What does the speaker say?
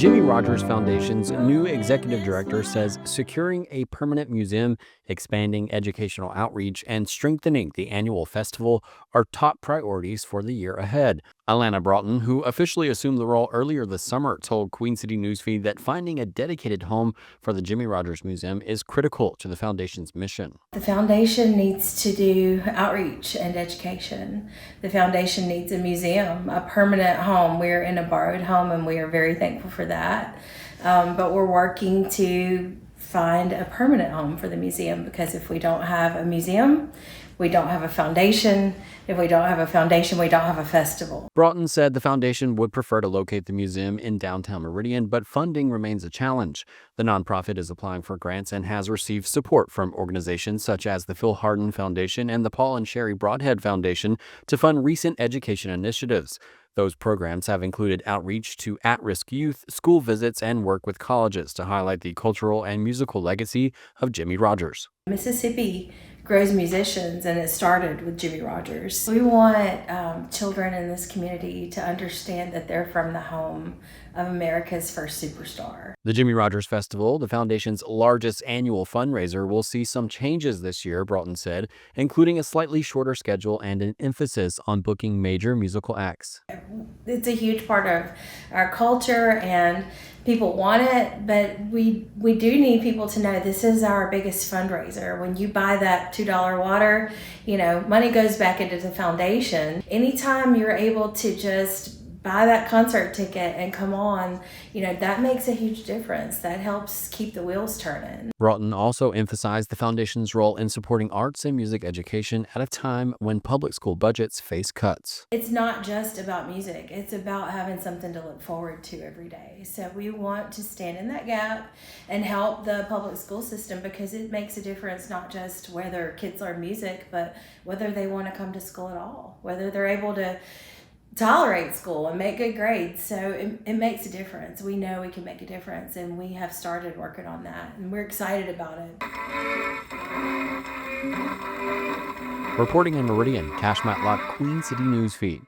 Jimmie Rodgers Foundation's new executive director says securing a permanent museum, expanding educational outreach, and strengthening the annual festival are top priorities for the year ahead. Alana Broughton, who officially assumed the role earlier this summer, told Queen City Newsfeed that finding a dedicated home for the Jimmie Rodgers Museum is critical to the foundation's mission. The foundation needs to do outreach and education. The foundation needs a museum, a permanent home. We're in a borrowed home and we are very thankful for that. But we're working to find a permanent home for the museum, because if we don't have a museum, we don't have a foundation. If we don't have a foundation, we don't have a festival. Broughton said the foundation would prefer to locate the museum in downtown Meridian, but funding remains a challenge. The nonprofit is applying for grants and has received support from organizations such as the Phil Hardin Foundation and the Paul and Sherry Broadhead Foundation to fund recent education initiatives. Those programs have included outreach to at-risk youth, school visits, and work with colleges to highlight the cultural and musical legacy of Jimmie Rodgers. Mississippi grows musicians, and it started with Jimmie Rodgers. We want children in this community to understand that they're from the home of America's first superstar. The Jimmie Rodgers Festival, the foundation's largest annual fundraiser, will see some changes this year, Broughton said, including a slightly shorter schedule and an emphasis on booking major musical acts. It's a huge part of our culture and people want it, but we do need people to know this is our biggest fundraiser. When you buy that $2 water, money goes back into the foundation. Anytime you're able to just buy that concert ticket and come on, that makes a huge difference. That helps keep the wheels turning. Broughton also emphasized the foundation's role in supporting arts and music education at a time when public school budgets face cuts. It's not just about music. It's about having something to look forward to every day. So we want to stand in that gap and help the public school system, because it makes a difference, not just whether kids learn music, but whether they want to come to school at all, whether they're able to tolerate school and make good grades. So it makes a difference. We know we can make a difference, and we have started working on that, and we're excited about it. Reporting in Meridian, Cash Matlock, Queen City Newsfeed.